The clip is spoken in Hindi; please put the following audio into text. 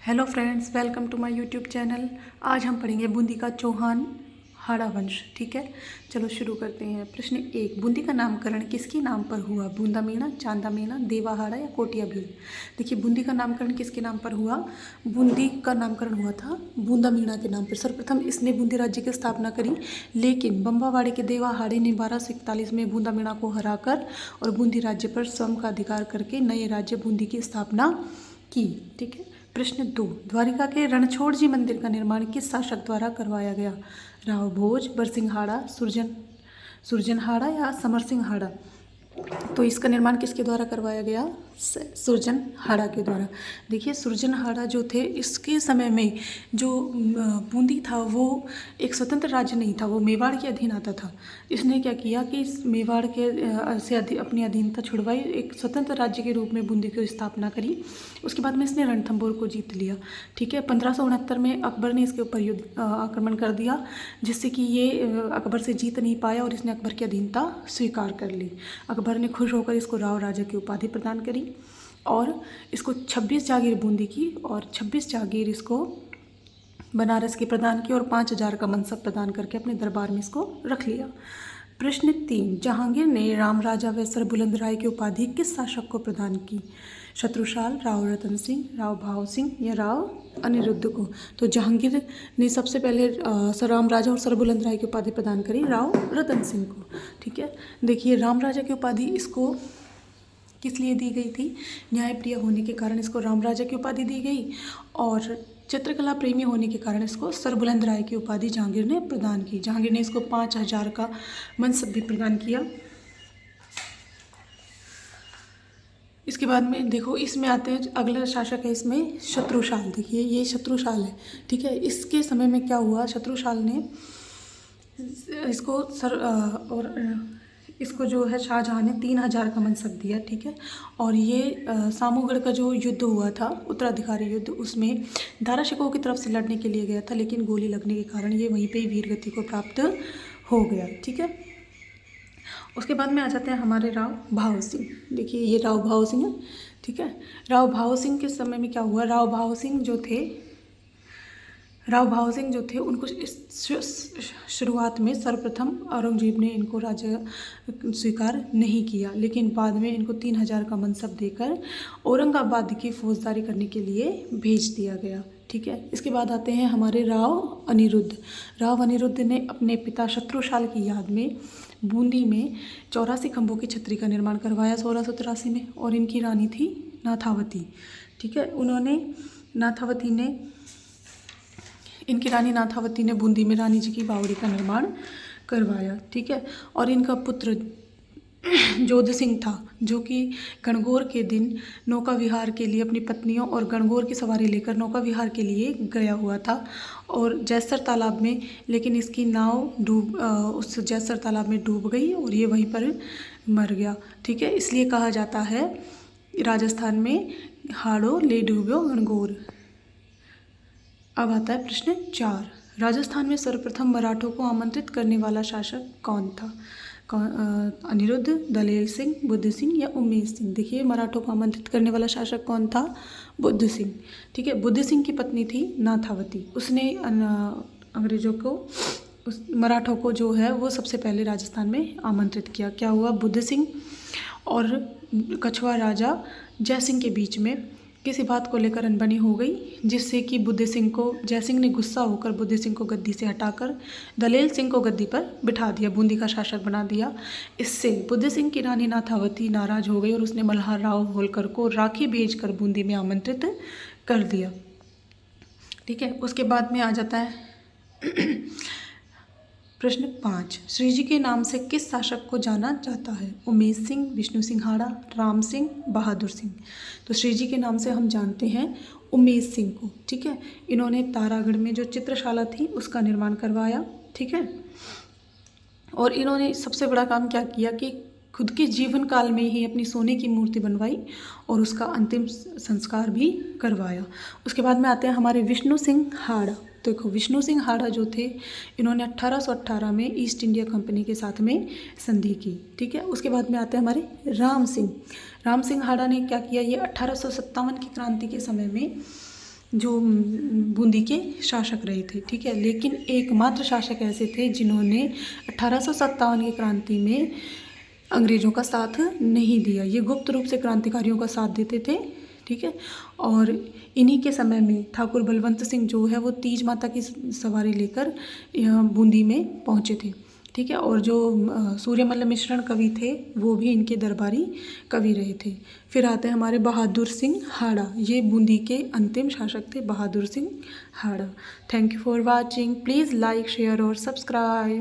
Hello friends, welcome to my YouTube channel. आज हम पढ़ेंगे बूंदी का चौहान हाड़ा वंश। ठीक है, चलो शुरू करते हैं। प्रश्न 1, बूंदी का नामकरण किसके नाम पर हुआ? बूंदा मीणा, चांदा मीणा, देवा हाड़ा या कोटिया भील? देखिए, बूंदी का नामकरण किसके नाम पर हुआ? बूंदी का नामकरण हुआ था बूंदा मीणा के नाम पर। सर्वप्रथम इसने बूंदी राज्य की स्थापना करी, लेकिन बम्बावाड़े के देवा हाड़े ने 1241 में बूंदा मीणा को हराकर और बूंदी राज्य पर स्वयं का अधिकार करके नए राज्य बूंदी की स्थापना की। ठीक है। प्रश्न 2, द्वारिका के रणछोड़ जी मंदिर का निर्माण किस शासक द्वारा करवाया गया? राव भोज, बरसिंघाड़ा, सुरजनहाड़ा या समरसिंघाड़ा? तो इसका निर्माण किसके द्वारा करवाया गया? सुरजनहाड़ा के द्वारा। देखिए, सुरजनहाड़ा जो थे, इसके समय में जो बूंदी था वो एक स्वतंत्र राज्य नहीं था, वो मेवाड़ के अधीन आता था। इसने क्या किया कि इस मेवाड़ के से अपनी अधीनता छुड़वाई, एक स्वतंत्र राज्य के रूप में बूंदी की स्थापना करी। उसके बाद में इसने रणथंभौर को जीत लिया। ठीक है। 1569 में अकबर ने इसके ऊपर आक्रमण कर दिया, जिससे कि ये अकबर से जीत नहीं पाया और इसने अकबर की अधीनता स्वीकार कर ली। अकबर ने खुश होकर इसको राव राजा की उपाधि प्रदान करी और इसको 26 जागीर बूंदी की और 26 जागीर इसको बनारस की प्रदान की और 5000 का मनसब प्रदान करके अपने दरबार में इसको रख लिया। प्रश्न 3, जहांगीर ने राम राजा व सरबुलंद राय की उपाधि किस शासक को प्रदान की? शत्रुशाल, राव रतन सिंह, राव भाव सिंह या राव अनिरुद्ध को? तो जहांगीर ने सबसे पहले राम राजा और सरबुलंद राय की उपाधि प्रदान करी राव रतन सिंह को। ठीक है। देखिए, राम राजा की उपाधि इसको किस लिए दी गई थी? न्यायप्रिय होने के कारण इसको राम राजा की उपाधि दी गई और चित्रकला प्रेमी होने के कारण इसको सरबुलंद राय की उपाधि जहांगीर ने प्रदान की। जहांगीर ने इसको 5000 का मनसब भी प्रदान किया। इसके बाद में देखो, इसमें आते हैं, अगला शासक है इसमें शत्रुशाल। देखिए, ये शत्रुशाल है। ठीक है। इसके समय में क्या हुआ? शत्रुशाल ने इसको जो है शाहजहाँ ने 3000 का मनसब दिया। ठीक है। और ये सामूगढ़ का जो युद्ध हुआ था, उत्तराधिकारी युद्ध, उसमें दारा शिकोह की तरफ से लड़ने के लिए गया था, लेकिन गोली लगने के कारण ये वहीं पे ही वीरगति को प्राप्त हो गया। ठीक है। उसके बाद में आ जाते हैं हमारे राव भाव सिंह। देखिए, ये राव भाव सिंह है। ठीक है। राव भाव सिंह के समय में क्या हुआ? राव भाव सिंह जो थे उनको शुरुआत में सर्वप्रथम औरंगजेब ने इनको राजा स्वीकार नहीं किया, लेकिन बाद में इनको 3000 का मनसब देकर औरंगाबाद की फौजदारी करने के लिए भेज दिया गया। ठीक है। इसके बाद आते हैं हमारे राव अनिरुद्ध। राव अनिरुद्ध ने अपने पिता शत्रुशाल की याद में बूंदी में 84 खंभों की छतरी का निर्माण करवाया 1683 में, और इनकी रानी थी नाथावती। ठीक है। इनकी रानी नाथावती ने बूंदी में रानी जी की बावड़ी का निर्माण करवाया। ठीक है। और इनका पुत्र जोध सिंह था, जो कि गणगौर के दिन नौका विहार के लिए अपनी पत्नियों और गणगौर की सवारी लेकर नौका विहार के लिए गया हुआ था और जैसर तालाब में, लेकिन इसकी नाव उस जैसर तालाब में डूब गई और ये वहीं पर मर गया। ठीक है। इसलिए कहा जाता है राजस्थान में हाड़ो ले डूबो गणगौर। अब आता है प्रश्न 4, राजस्थान में सर्वप्रथम मराठों को आमंत्रित करने वाला शासक कौन था? अनिरुद्ध, दलेल सिंह, बुद्ध सिंह या उमेश सिंह? देखिए, मराठों को आमंत्रित करने वाला शासक कौन था? बुद्ध सिंह। ठीक है। बुद्ध सिंह की पत्नी थी नाथावती। उसने अंग्रेजों को, मराठों को जो है वो सबसे पहले राजस्थान में आमंत्रित किया। क्या हुआ? बुद्ध सिंह और कछवा राजा जयसिंह के बीच में किसी बात को लेकर अनबनी हो गई, जिससे कि जयसिंह ने गुस्सा होकर बुद्ध सिंह को गद्दी से हटाकर दलेल सिंह को गद्दी पर बिठा दिया, बूंदी का शासक बना दिया। इससे बुद्ध सिंह की रानी नाथावती नाराज हो गई और उसने मल्हार राव होलकर को राखी भेजकर बूंदी में आमंत्रित कर दिया। ठीक है। उसके बाद में आ जाता है प्रश्न 5, श्री जी के नाम से किस शासक को जाना जाता है? उमेश सिंह, विष्णु सिंघाड़ा, राम सिंह, बहादुर सिंह? तो श्री जी के नाम से हम जानते हैं उमेश सिंह को। ठीक है। इन्होंने तारागढ़ में जो चित्रशाला थी उसका निर्माण करवाया। ठीक है। और इन्होंने सबसे बड़ा काम क्या किया कि खुद के जीवन काल में ही अपनी सोने की मूर्ति बनवाई और उसका अंतिम संस्कार भी करवाया। उसके बाद में आते हैं हमारे विष्णु सिंह हाड़ा। देखो, विष्णु सिंह हाड़ा जो थे, इन्होंने 1818 में ईस्ट इंडिया कंपनी के साथ में संधि की। ठीक है। उसके बाद में आते हैं हमारे राम सिंह हाड़ा ने क्या किया? ये 1857 की क्रांति के समय में जो बूंदी के शासक रहे थे, ठीक है। लेकिन एकमात्र शासक ऐसे थे जिन्होंने 1857 की क्रांति में अंग्रेज़ों का साथ नहीं दिया। ये गुप्त रूप से क्रांतिकारियों का साथ देते थे, ठीक है। और इन्हीं के समय में ठाकुर बलवंत सिंह जो है वो तीज माता की सवारी लेकर यहाँ बूंदी में पहुँचे थे, ठीक है। और जो सूर्यमल्ल मिश्रण कवि थे वो भी इनके दरबारी कवि रहे थे। फिर आते हैं हमारे बहादुर सिंह हाड़ा। ये बूंदी के अंतिम शासक थे, Bahadur Singh Hada. Thank you for watching. Please like, share और सब्सक्राइब।